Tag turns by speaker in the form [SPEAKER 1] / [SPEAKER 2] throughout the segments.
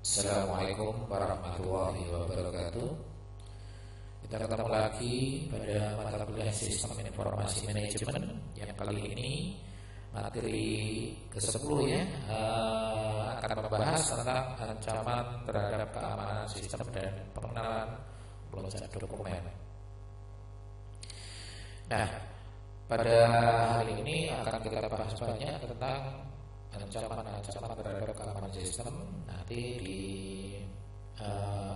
[SPEAKER 1] Assalamualaikum warahmatullahi wabarakatuh. Kita ketemu lagi pada mata kuliah Sistem Informasi Manajemen yang kali ini materi ke-10 ya, akan membahas tentang ancaman terhadap keamanan sistem dan pengenalan peloncatan dokumen. Nah, pada hari ini akan kita bahas banyak tentang ancaman-ancaman terhadap keamanan sistem. Nanti di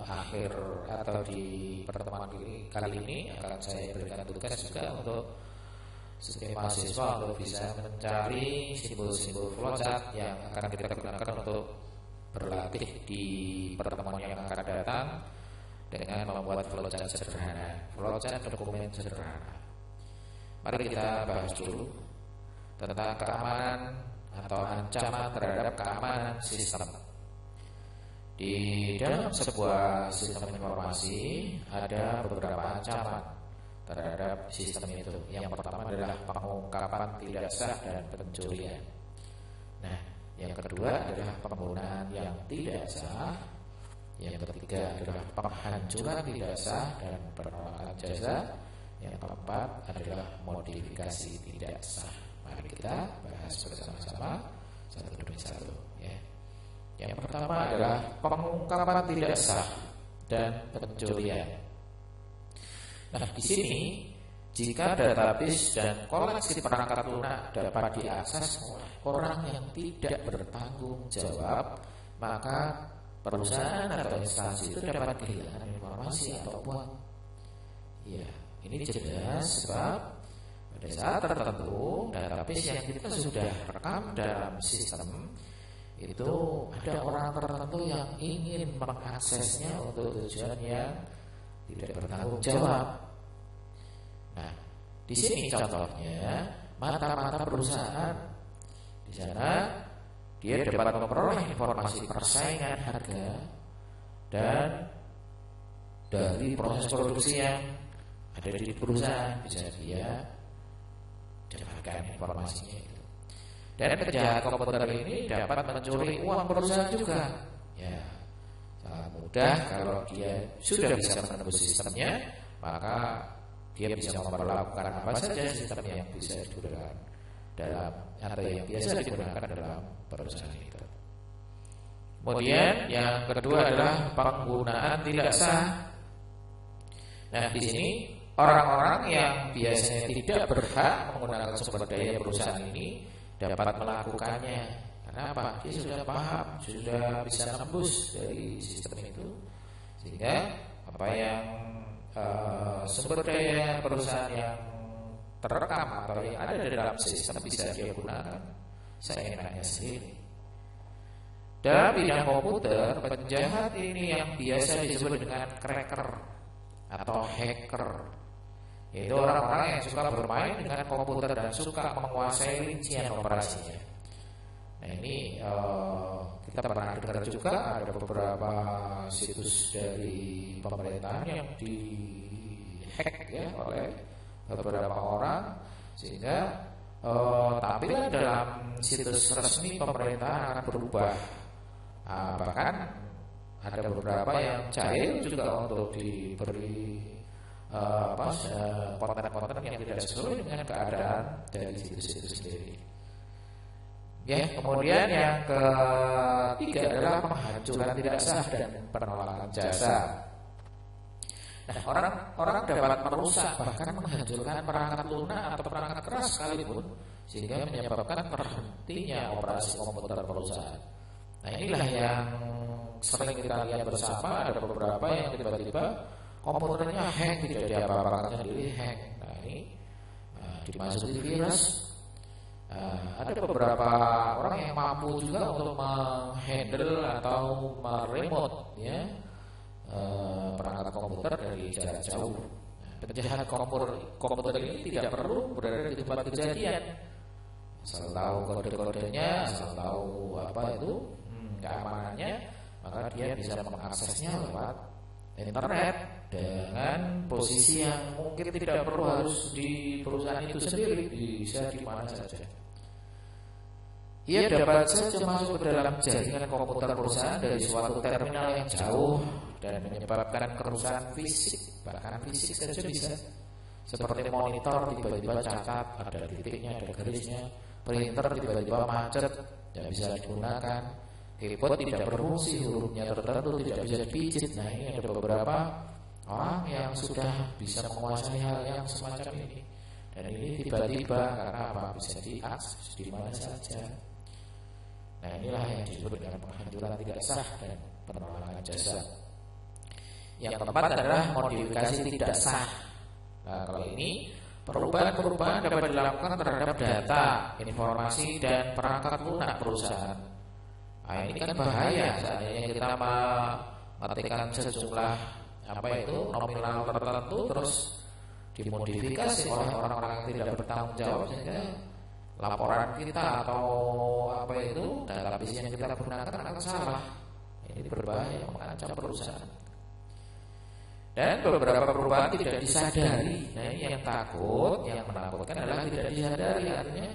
[SPEAKER 1] akhir atau di pertemuan kali ini akan saya berikan tugas juga untuk setiap mahasiswa untuk bisa mencari simbol-simbol flowchart yang akan kita gunakan untuk berlatih di pertemuan yang akan datang dengan membuat flowchart sederhana, flowchart dokumen sederhana. Mari kita bahas dulu tentang keamanan atau ancaman terhadap keamanan sistem. Di dalam sebuah sistem informasi ada beberapa ancaman terhadap sistem itu. Yang pertama adalah pengungkapan tidak sah dan pencurian. Nah, yang kedua adalah penggunaan yang tidak sah. Yang ketiga adalah penghancuran tidak sah dan penolakan jasa. Yang keempat adalah modifikasi tidak sah. Mari kita bahas bersama-sama satu demi satu ya. Yang pertama adalah pengungkapan tidak sah dan pencurian. Nah, di sini jika database dan koleksi perangkat lunak dapat diakses oleh orang yang tidak bertanggung jawab, maka perusahaan atau instansi itu dapat kehilangan informasi atau uang. Ya, ini jelas sebab pada saat tertentu database yang kita sudah rekam dalam sistem itu ada orang tertentu yang ingin mengaksesnya untuk tujuan yang tidak bertanggung jawab. Nah, di sini contohnya mata-mata perusahaan. Di sana dia dapat memperoleh informasi persaingan harga dan dari proses produksi yang ada di perusahaan, bisa dia dapatkan informasinya itu. Dan penjahat komputer ini dapat mencuri uang perusahaan juga. Ya, sangat mudah kalau dia sudah bisa menembus sistemnya, maka dia bisa memperlakukan apa saja sistem yang bisa digunakan dalam atau yang biasa digunakan dalam perusahaan itu. Kemudian yang kedua adalah penggunaan tidak sah. Nah, di sini orang-orang yang biasanya tidak berhak menggunakan sumber daya perusahaan ini dapat melakukannya. Kenapa? Dia sudah paham, sudah bisa menembus dari sistem itu, sehingga apa yang sumber daya perusahaan yang terekam atau yang ada di dalam sistem bisa dia gunakan seenaknya sendiri. Dalam bidang komputer, penjahat ini yang biasa disebut dengan cracker atau hacker, yaitu orang-orang yang suka bermain dengan komputer dan suka menguasai rincian operasinya. Nah, ini kita pernah dengar juga ada beberapa situs dari pemerintahan yang di-hack ya oleh beberapa orang, sehingga tampilan dalam situs resmi pemerintahan akan berubah. Bahkan ada beberapa yang cair juga untuk diberi konten-konten yang tidak sesuai dengan keadaan dari situs itu sendiri. Ya, kemudian yang ketiga adalah penghancuran tidak sah dan penolakan jasa. Nah, orang dapat merusak bahkan menghancurkan perangkat lunak atau perangkat keras sekalipun, sehingga menyebabkan berhentinya operasi komputer perusahaan. Nah, inilah yang sering kita lihat bersama. Ada beberapa yang tiba-tiba komputernya hang, tidak diapa-apakan sendiri hang. Nah, ini dimasuki virus. Ada beberapa orang yang mampu juga untuk menghandle atau meremote ya perangkat komputer dari jarak jauh. Penjahat komputer ini tidak perlu berada di tempat kejadian, asal tahu kode-kodenya, asal tahu apa itu keamanannya, maka dia bisa mengaksesnya lewat internet dengan posisi yang mungkin tidak perlu harus di perusahaan itu sendiri, bisa di mana saja. ia dapat saja masuk ke dalam jaringan komputer perusahaan dari suatu terminal yang jauh dan menyebabkan kerusakan fisik, bahkan fisik saja bisa. Seperti monitor tiba-tiba cacat, ada titiknya, ada garisnya, printer tiba-tiba macet, tidak bisa digunakan, keyboard tidak berfungsi, hurufnya tertentu tidak bisa dipijit. Nah, ini ada beberapa orang yang sudah bisa menguasai hal yang semacam ini. Dan ini tiba-tiba karena apa? Bisa diakses di mana saja. Nah, inilah yang disebut dengan penghancuran tidak sah dan penolakan jasa. Yang keempat adalah modifikasi tidak sah. Nah, kalau ini perubahan-perubahan dapat dilakukan terhadap data, informasi dan perangkat lunak perusahaan. Nah, ini kan bahaya. Seandainya kita mengetikkan sejumlah nominal tertentu terus dimodifikasi oleh orang-orang yang tidak bertanggung jawab, sehingga laporan kita atau database yang kita gunakan akan salah. Ini berbahaya, mengancam perusahaan. Dan beberapa perubahan tidak disadari. Nah, ini yang menakutkan adalah tidak disadari. Artinya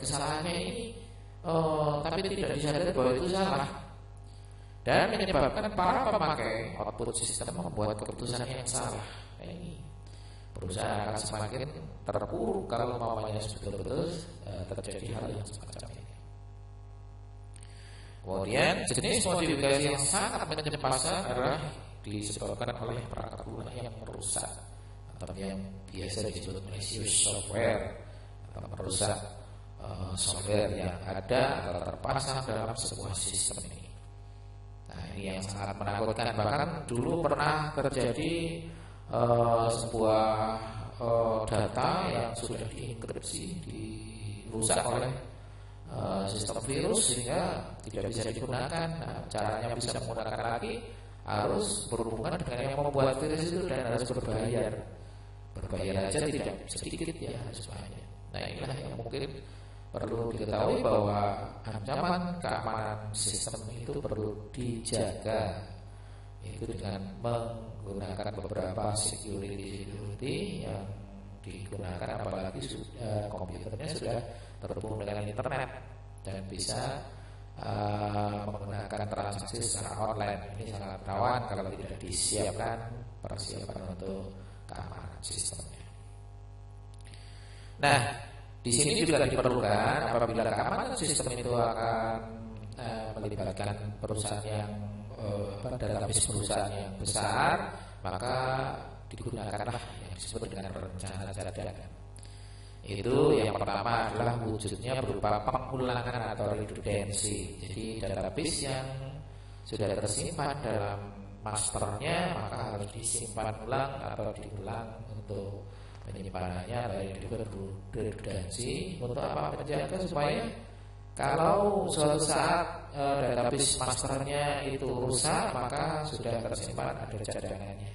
[SPEAKER 1] kesalahannya ini tapi tidak disadari bahwa itu salah, dan menyebabkan para pemakai output sistem membuat keputusan yang salah. Nah, ini perusahaan akan semakin terpuruk kalau mamanya betul-betul terjadi hal yang semacam ini. Kemudian jenis modifikasi yang sangat menyebalkan adalah disebabkan oleh perangkat lunak yang merusak atau yang biasa disebut malicious software, atau merusak software yang ada atau terpasang dalam sebuah sistem ini. Nah, ini yang sangat menakutkan. Bahkan dulu pernah terjadi sebuah data yang sudah dienkripsi dirusak oleh sistem virus sehingga tidak bisa digunakan. Nah, caranya bisa menggunakan lagi harus berhubungan dengan yang membuat virus itu dan harus berbayar aja tidak sedikit ya, harus bayar. Nah, inilah yang mungkin perlu diketahui bahwa ancaman keamanan sistem itu perlu dijaga, itu dengan menggunakan beberapa security yang digunakan, apalagi komputernya sudah terhubung dengan internet dan bisa menggunakan transaksi secara online. Ini sangat rawan kalau tidak disiapkan persiapan untuk keamanan sistemnya. Nah, di sini juga diperlukan apabila keamanan sistem itu akan melibatkan perusahaan yang database perusahaan yang besar, maka digunakanlah yang disebut dengan rencana cadangan. Itu yang pertama adalah wujudnya berupa pengulangan atau redundancy. Jadi database yang sudah tersimpan dalam masternya maka harus disimpan ulang atau diulang untuk penyimpanannya, lalu disebut redundancy. Untuk apa? Menjaga supaya kalau suatu saat database masternya itu rusak maka sudah tersimpan ada cadangannya.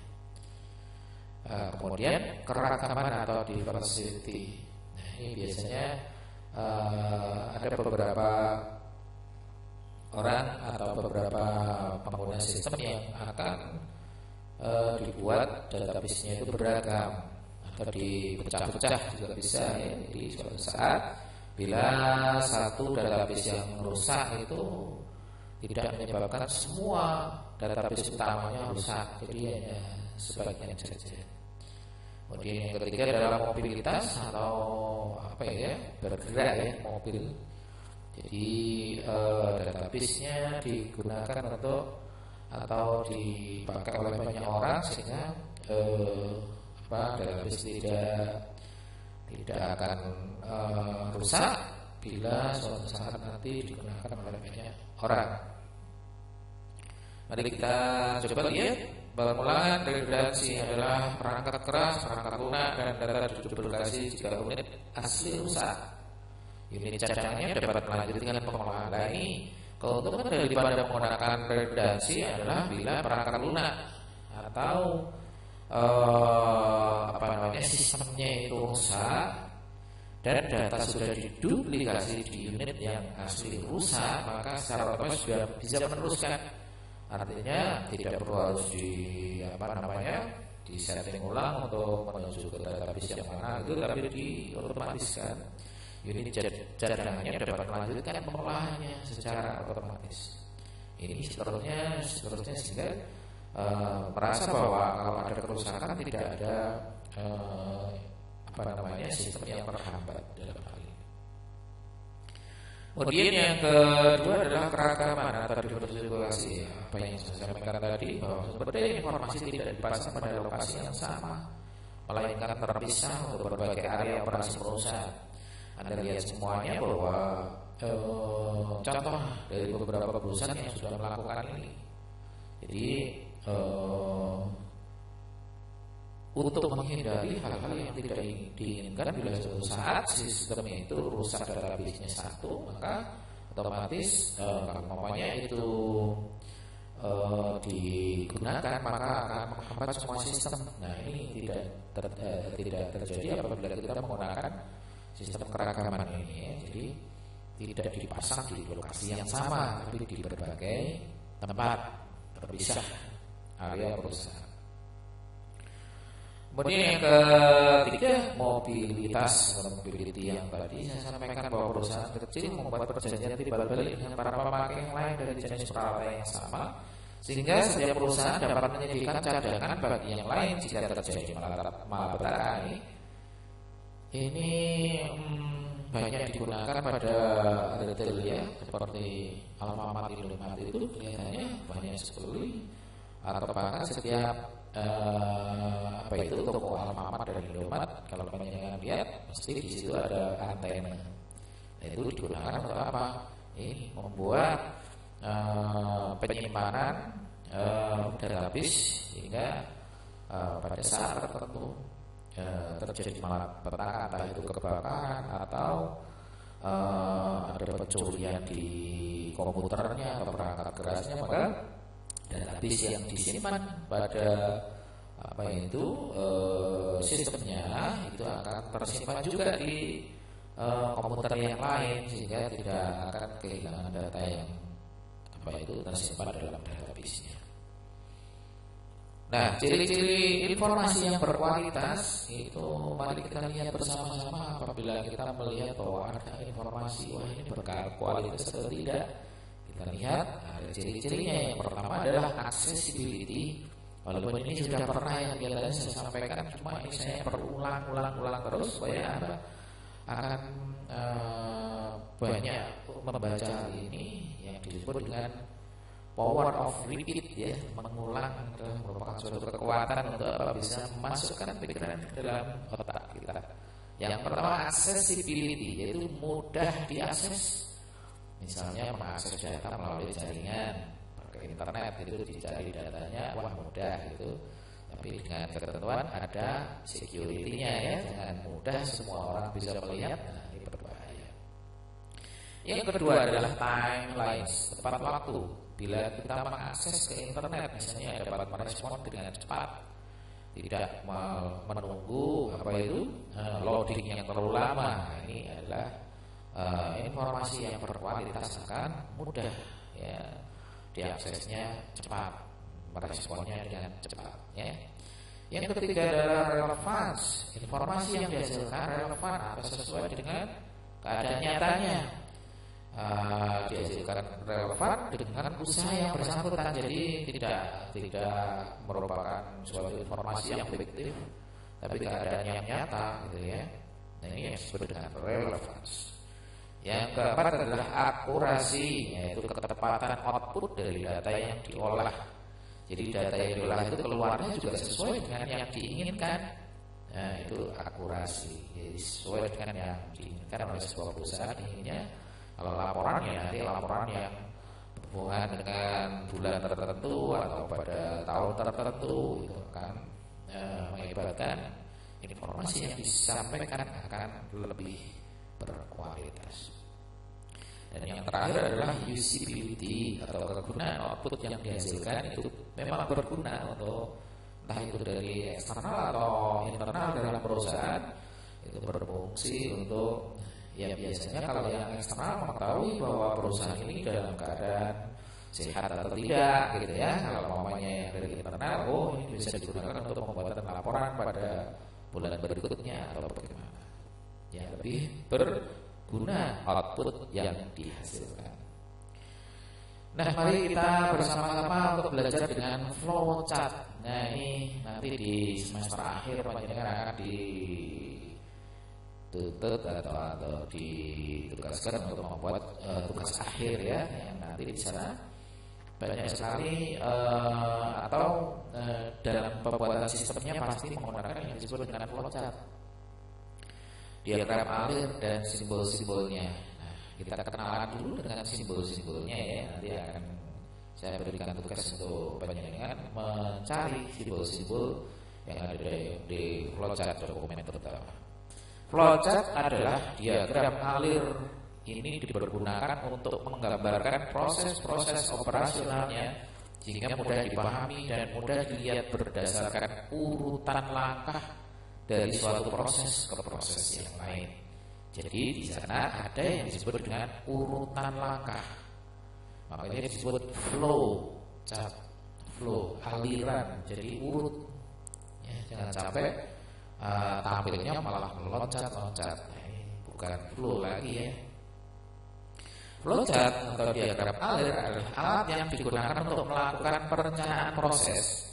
[SPEAKER 1] Kemudian keragaman atau diversity. Ini biasanya ada beberapa orang atau beberapa pengguna sistem yang akan dibuat database-nya itu beragam atau dipecah-pecah juga bisa ya. Jadi suatu saat bila satu database yang rusak itu tidak menyebabkan semua database utamanya rusak, jadi hanya sebagian saja. Kemudian yang ketiga adalah mobilitas atau bergerak ya, mobil. Jadi database-nya digunakan untuk atau dipakai oleh banyak orang sehingga database tidak akan rusak bila suatu saat nanti digunakan oleh banyak orang. Mari kita coba lihat. Pengulangan redundancy adalah perangkat keras, perangkat lunak, dan data diduplikasi jika unit asli rusak. Unit cadangannya dapat melanjutkan pengolahan. Nah, ini keuntungan daripada menggunakan redundancy adalah bila perangkat lunak atau sistemnya itu rusak dan data sudah diduplikasi di unit yang asli rusak, maka secara otomatis sudah bisa meneruskan. Artinya tidak perlu harus di setting ulang untuk menuju ke database yang mana itu, tapi diotomatiskan unit cadangannya dapat melanjutkan pengolahannya secara otomatis. Ini seterusnya sehingga merasa bahwa kalau ada kerusakan tidak ada sistem yang terhambat dalam hal ini. Kemudian yang kedua adalah keragaman atau diversifikasi. Apa yang saya sampaikan tadi, bahwa sumber daya informasi tidak dipasang pada lokasi yang sama, melainkan terpisah untuk berbagai area operasi perusahaan. Anda lihat semuanya bahwa contoh dari beberapa perusahaan yang sudah melakukan ini. Jadi untuk menghindari hal-hal yang tidak diinginkan, bila suatu saat sistemnya itu rusak, database-nya satu, maka otomatis kalau itu digunakan maka akan menghambat semua sistem. Nah, ini tidak terjadi apabila kita menggunakan sistem keragaman ini ya. Jadi tidak dipasang di lokasi yang sama, tapi di berbagai tempat terpisah area perusahaan. Kemudian yang ketiga, mobilitas atau mobility yang tadi saya sampaikan, bahwa perusahaan kecil membuat perjanjian timbal balik dengan para pemakai yang lain dari jenis peralatan yang sama, sehingga setiap perusahaan dapat menyediakan cadangan bagi yang lain jika terjadi malapetaka. Ini banyak digunakan pada retail ya, seperti Alfamart, Indomaret itu kelihatannya banyak sekali, atau bahkan setiap toko Alfamart dan Indomaret, kalau penjenengan lihat pasti di situ ada antena. Nah, itu digunakan untuk apa? Ini membuat penyimpanan database, sehingga pada saat tertentu terjadi malapetaka, entah itu kebakaran atau ada pencurian di komputernya atau perangkat kerasnya, maka database yang disimpan pada sistemnya itu akan tersimpan juga di komputer yang lain, sehingga tidak akan kehilangan data yang tersimpan dalam database-nya. Nah, ciri-ciri informasi yang berkualitas itu mari kita lihat bersama-sama. Apabila kita melihat bahwa ada informasi ini berkualitas atau tidak, kita lihat ada ciri-cirinya. Yang pertama adalah accessibility. Walaupun ini sudah pernah yang biasanya saya sampaikan, cuma ini saya berulang terus supaya Anda akan banyak membaca ini yang disebut dengan power of repeat ya, mengulang adalah merupakan suatu kekuatan untuk bisa memasukkan pikiran ke dalam otak kita. Yang pertama accessibility, yaitu mudah diakses. Misalnya mengakses data melalui jaringan, pakai internet itu dicari datanya, wah mudah gitu. Tapi dengan ketentuan ada security-nya ya, dengan mudah semua orang bisa melihat. Nah, ini berbahaya. Yang kedua adalah timelines, tepat waktu. Bila kita mengakses ke internet, misalnya dapat merespon dengan cepat, tidak menunggu loading yang terlalu lama. Ini adalah informasi yang berkualitas, akan mudah ya, diaksesnya cepat, meresponnya dengan cepat ya. Yang ketiga adalah relevance, informasi yang dihasilkan relevan atau sesuai dengan keadaan nyatanya. Dihasilkan relevan dengan usaha yang bersangkutan, jadi tidak merupakan suatu informasi yang fiktif, tapi keadaan yang nyata gitu ya. Nah, ini yang disebut dengan relevance. Yang keempat adalah akurasi, yaitu ketepatan output dari data yang diolah. Jadi data yang diolah itu keluarnya juga sesuai dengan yang diinginkan. Nah, itu akurasi, jadi sesuai dengan yang diinginkan oleh sebuah perusahaan. Inginnya kalau laporan yang berhubungan dengan bulan tertentu atau pada tahun tertentu, itu akan mengakibatkan informasi yang disampaikan akan lebih berkualitas. Dan yang terakhir adalah usability atau kegunaan output yang dihasilkan itu memang berguna untuk entah itu dari eksternal atau internal dalam perusahaan, itu berfungsi untuk ya biasanya kalau yang eksternal mengetahui bahwa perusahaan ini dalam keadaan sehat atau tidak gitu ya. Kalau mamanya yang dari internal, ini bisa digunakan untuk membuat laporan pada bulan berikutnya atau bagaimana. Ya lebih guna output yang dihasilkan. Nah, mari kita bersama-sama untuk belajar dengan flowchart. Nah, ini nanti di semester akhir panjenengan akan dituntut atau ditugaskan untuk membuat tugas akhir ya, yang nanti di sana banyak sekali dalam pembuatan sistemnya pasti menggunakan yang disebut dengan flowchart, diagram alir dan simbol-simbolnya. Nah, kita kenalan dulu dengan simbol-simbolnya ya. Nanti akan saya berikan tugas untuk panjenengan mencari simbol-simbol yang ada di flowchart dokumen pertama. Flowchart adalah diagram alir. Ini dipergunakan untuk menggambarkan proses-proses operasionalnya sehingga mudah dipahami dan mudah dilihat berdasarkan urutan langkah dari suatu proses ke proses yang lain. Jadi di sana ada yang disebut dengan urutan langkah. Makanya disebut flow chart, flow aliran. Jadi urut. Ya, jangan sampai tampilnya malah meloncat-loncat. Bukan flow lagi ya. Flowchart atau diagram alir adalah alat yang digunakan untuk melakukan perencanaan proses.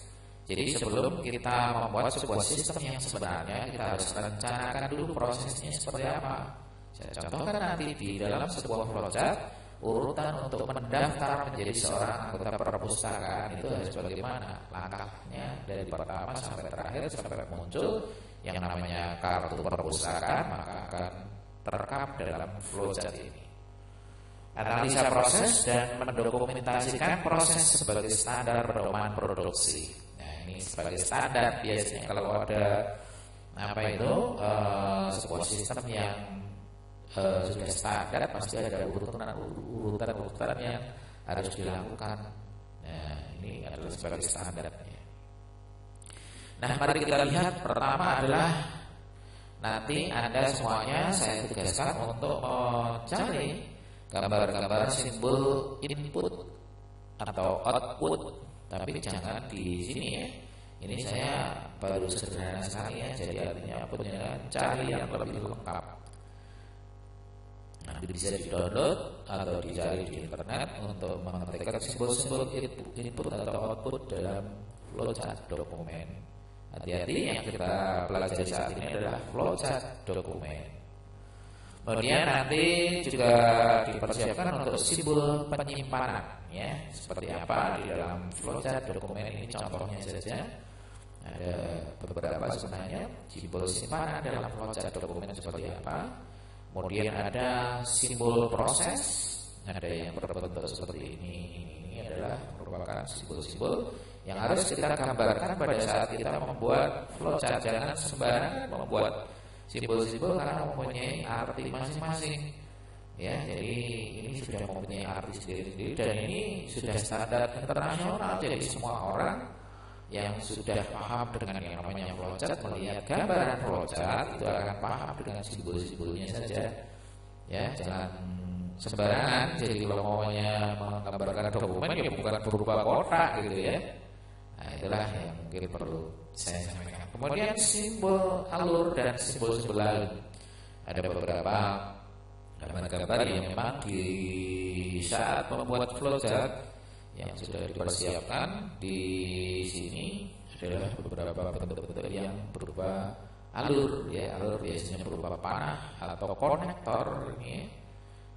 [SPEAKER 1] Jadi sebelum kita membuat sebuah sistem yang sebenarnya, kita harus rencanakan dulu prosesnya seperti apa. Saya contohkan nanti di dalam sebuah flowchart, urutan untuk mendaftar menjadi seorang anggota perpustakaan itu harus bagaimana langkahnya dari pertama sampai terakhir sampai muncul yang namanya kartu perpustakaan, maka akan terekam dalam flowchart ini. Analisa proses dan mendokumentasikan proses sebagai standar pedoman produksi. Nah, ini sebagai standar biasanya kalau ada sebuah sistem yang sudah standar pasti ada urutan yang harus dilakukan. Nah, ini adalah sebagai standarnya. Nah, mari kita lihat pertama adalah nanti Anda semuanya saya tugaskan untuk mencari gambar-gambar simbol input atau output, tapi jangan di sini ya. Ini saya baru sederhana sekali ya, jadi artinya punya cari yang lebih lengkap. Nah, bisa di-download atau dicari di internet untuk mengetikkan simbol-simbol input atau output dalam flowchart dokumen. Hati-hati, yang kita pelajari saat ini adalah flowchart dokumen. Kemudian nanti juga dipersiapkan untuk simbol penyimpanan ya, seperti apa di dalam flowchart dokumen ini contohnya saja. Ada beberapa sebenarnya simbol simpanan dalam flowchart dokumen seperti apa. Kemudian ada simbol proses, ada yang berbentuk seperti ini. Ini adalah merupakan simbol-simbol yang harus kita gambarkan pada saat kita membuat flowchart. Jangan sembarangan membuat simbol-simbol karena mempunyai arti masing-masing. Ya, jadi ini sudah mempunyai arti sendiri-sendiri dan ini sudah standar internasional. Jadi semua orang yang sudah paham dengan yang namanya flowchart, melihat gambaran flowchart itu akan paham dengan simbol-simbolnya saja. Ya, jangan sembarangan. Jadi kalau maunya menggambarkan dokumen ya bukan berupa kotak gitu ya. Nah, itulah yang mungkin perlu saya sampaikan. Kemudian simbol alur dan simbol-simbol lain. Ada beberapa gambar-gambar yang memang di saat membuat flowchart yang sudah dipersiapkan di sini adalah beberapa bentuk-bentuk yang berupa alur ya. Alur biasanya berupa panah atau konektor ini.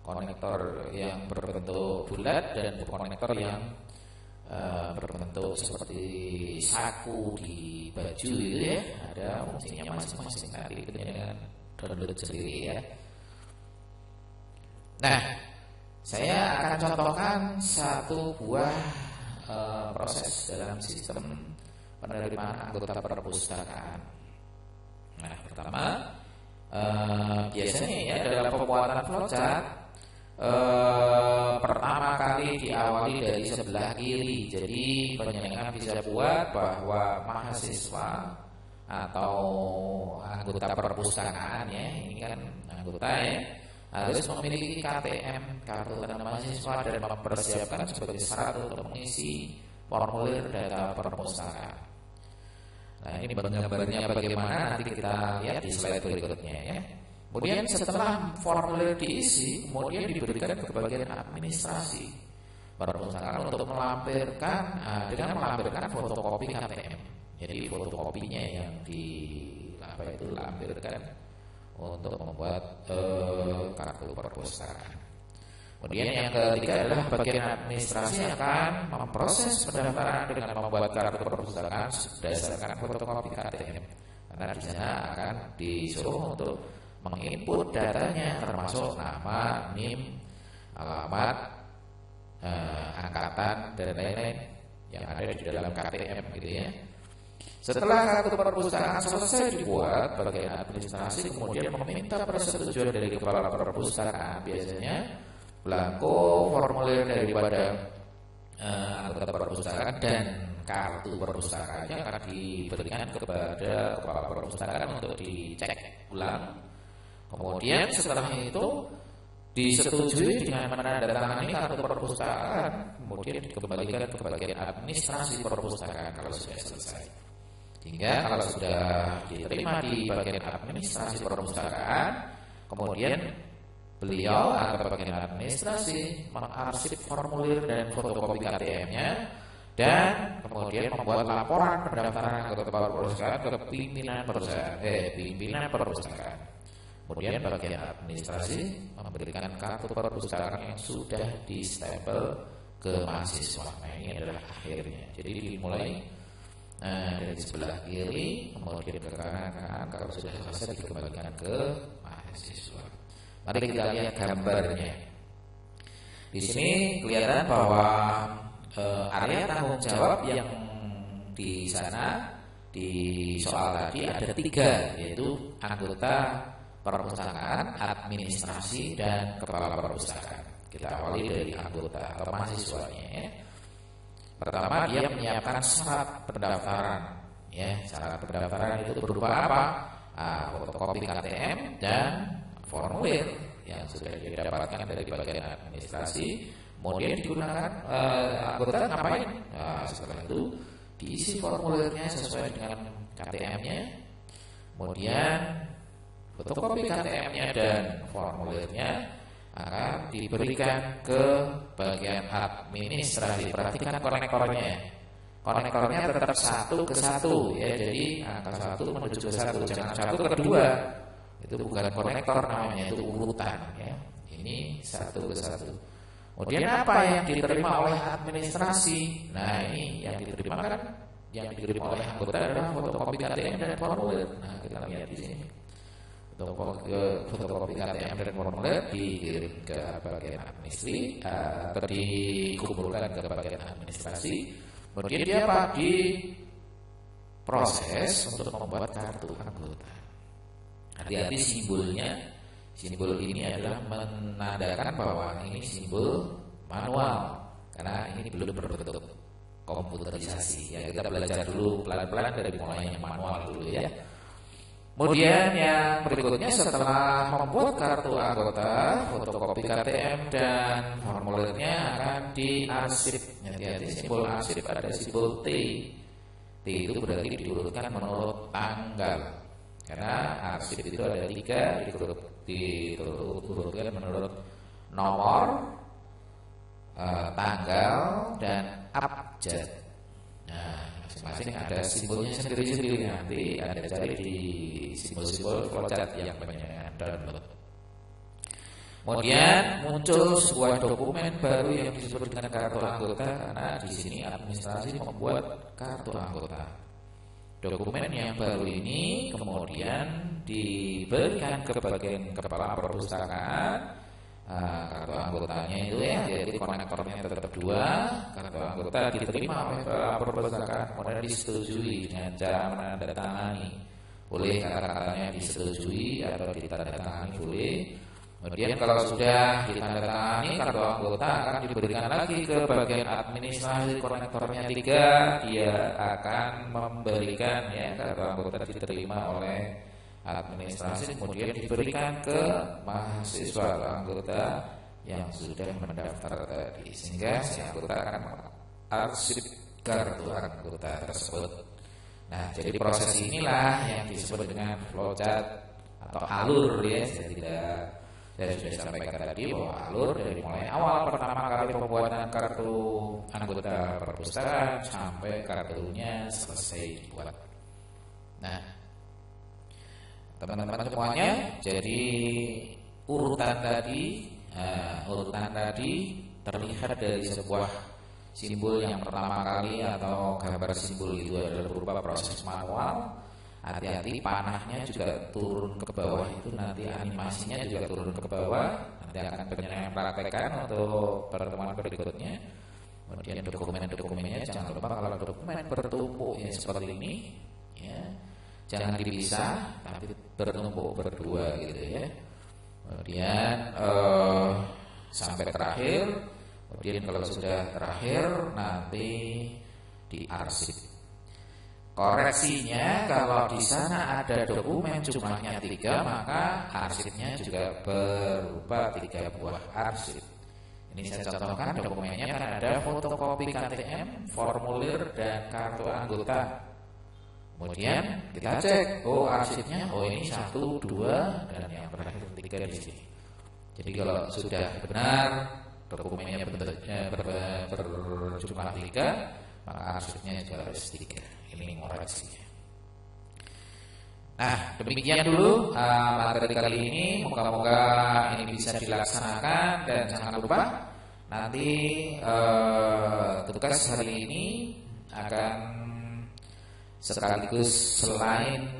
[SPEAKER 1] Konektor yang berbentuk bulat dan konektor yang berbentuk seperti saku di baju gitu ya. Ada fungsinya masing-masing, nanti dengan download sendiri ya. Nah, saya akan contohkan satu buah proses dalam sistem penerimaan anggota perpustakaan. Nah, pertama biasanya ya dalam pembuatan flowchart pertama kali diawali dari sebelah kiri. Jadi panjenengan bisa buat bahwa mahasiswa atau anggota perpustakaan ya, ini kan anggota ya, harus memiliki KTM, kartu tanda mahasiswa, dan mempersiapkan sebagai syarat untuk mengisi formulir data perpustakaan. Nah, ini gambarnya bagaimana nanti kita lihat di slide berikutnya ya. Kemudian setelah formulir diisi, kemudian diberikan ke bagian administrasi perpustakaan untuk melampirkan dengan melampirkan fotokopi KTM. Jadi fotokopinya yang dilampirkan untuk membuat kartu perpustakaan. Kemudian yang ketiga adalah bagian administrasi akan memproses pendaftaran dengan membuat kartu perpustakaan berdasarkan fotokopi KTM. Karena di sana akan disuruh untuk menginput datanya termasuk nama, NIM, alamat, angkatan dan lain-lain yang ada di dalam KTM gitu ya. Setelah kartu perpustakaan selesai dibuat, bagian administrasi kemudian meminta persetujuan dari kepala perpustakaan, biasanya belangko formulir daripada anggota perpustakaan dan kartu perpustakaannya akan diberikan kepada kepala perpustakaan untuk dicek ulang. Kemudian setelah itu disetujui dengan menandatangani kartu perpustakaan, kemudian dikembalikan ke bagian administrasi perpustakaan kalau sudah selesai. Hingga kalau sudah diterima di bagian administrasi perpustakaan, kemudian beliau atau bagian administrasi mengarsip formulir dan fotokopi KTM-nya dan kemudian membuat laporan pendaftaran anggota perpustakaan ke pimpinan perpustakaan. Kemudian bagian administrasi memberikan kartu perpustakaan yang sudah distempel ke mahasiswa. Nah, ini adalah akhirnya. Jadi dimulai dari sebelah kiri, kemudian ke kanan. Kalau sudah selesai dikembalikan ke mahasiswa. Mari kita lihat gambarnya. Di sini kelihatan bahwa area tanggung jawab yang di sana di soal tadi ada 3, yaitu anggota perpustakaan, administrasi, dan kepala perpustakaan. Kita awali dari anggota atau mahasiswanya ya. Pertama, dia menyiapkan syarat pendaftaran ya. Syarat pendaftaran itu berupa apa? Fotokopi KTM dan formulir yang sudah didapatkan dari bagian administrasi. Kemudian digunakan anggota ngapain? Setelah itu diisi formulirnya sesuai dengan KTM-nya. Kemudian fotokopi KTM-nya dan formulirnya akan diberikan ke bagian administrasi. Perhatikan konektornya. Konektornya tetap 1 ke 1 ya. Jadi angka 1 menuju ke 1, jangan 1 ke 2. Itu bukan konektor namanya, itu urutan ya. Ini 1 ke 1. Kemudian apa yang diterima oleh administrasi? Nah, ini yang diterima oleh anggota adalah fotokopi KTM dan formulir. Nah, kita lihat di sini. Fotokopi KTM dan formulir dikirim ke bagian administrasi atau dikumpulkan ke bagian administrasi. Kemudian dia diproses untuk membuat kartu anggota. Hati-hati simbolnya. Simbol ini adalah menandakan bahwa ini simbol manual karena ini belum berbentuk komputerisasi. Ya, kita belajar dulu pelan-pelan dari mulainya manual dulu ya. Kemudian yang berikutnya setelah membuat kartu anggota, fotokopi KTM dan formulirnya akan diarsip. Hati-hati simbol arsip ada simbol T. T itu berarti diurutkan menurut tanggal. Karena arsip itu ada 3, diurutkan menurut nomor, tanggal, dan abjad. Nah, masing-masing ada simbolnya sendiri-sendiri. Nanti Anda cari di simbol-simbol flowchart yang banyak download. Kemudian muncul sebuah dokumen baru yang disebut dengan kartu anggota karena di sini administrasi membuat kartu anggota. Dokumen yang baru ini kemudian diberikan ke bagian kepala perpustakaan. Kartu anggotanya itu ya, jadi konektornya tetap 2. Kartu anggota diterima oleh kepala perpustakaan, kemudian disetujui dengan cara menandatangani. Boleh kata-katanya disetujui atau ditandatangani boleh. Kemudian kalau sudah ditandatangani, kartu anggota akan diberikan lagi ke bagian administrasi. Konektornya 3, dia akan memberikan ya kartu anggota diterima oleh administrasi, kemudian diberikan ke mahasiswa anggota yang sudah mendaftar tadi, sehingga si anggota akan mengarsip kartu anggota tersebut. Nah, jadi proses inilah yang disebut dengan flowchart atau alur ya. Saya sudah sampaikan tadi bahwa alur dari mulai awal pertama kali pembuatan kartu anggota perpustakaan sampai kartunya selesai dibuat. Nah, teman-teman semuanya, jadi urutan tadi terlihat dari sebuah simbol yang pertama kali atau gambar simbol itu adalah berupa proses manual. Hati-hati panahnya juga turun ke bawah, itu nanti animasinya juga turun ke bawah. Nanti akan penyelesaian praktekkan untuk pertemuan berikutnya. Kemudian dokumennya jangan lupa kalau dokumen bertumpuk ya seperti ini ya, jangan dipisah tapi bertumpuk berdua gitu ya. Kemudian sampai terakhir. Kemudian kalau sudah terakhir nanti diarsip. Koreksinya, kalau di sana ada dokumen jumlahnya 3, maka arsipnya juga berupa 3 buah arsip. Ini saya contohkan dokumennya kan ada fotokopi KTM, formulir, dan kartu anggota. Kemudian kita cek, arsipnya, ini 1, 2, dan yang terakhir 3 di sini. Jadi kalau sudah benar dokumennya bentuknya berjumlah 3, maka arsipnya juga harus 3. Ini koreksinya. Nah, demikian dulu materi kali ini. Moga-moga ini bisa dilaksanakan, dan jangan lupa nanti tugas hari ini akan sekaligus selain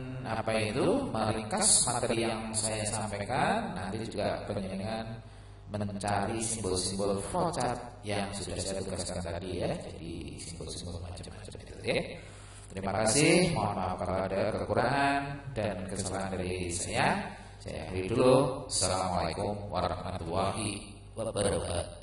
[SPEAKER 1] meringkas materi yang saya sampaikan, nanti juga penjenengan mencari simbol-simbol flowchart yang sudah saya tugaskan tadi ya. Jadi simbol-simbol macam-macam itu ya. Terima kasih, mohon maaf kalau ada kekurangan dan kesalahan dari saya. Saya akhiri dulu. Assalamualaikum warahmatullahi wabarakatuh.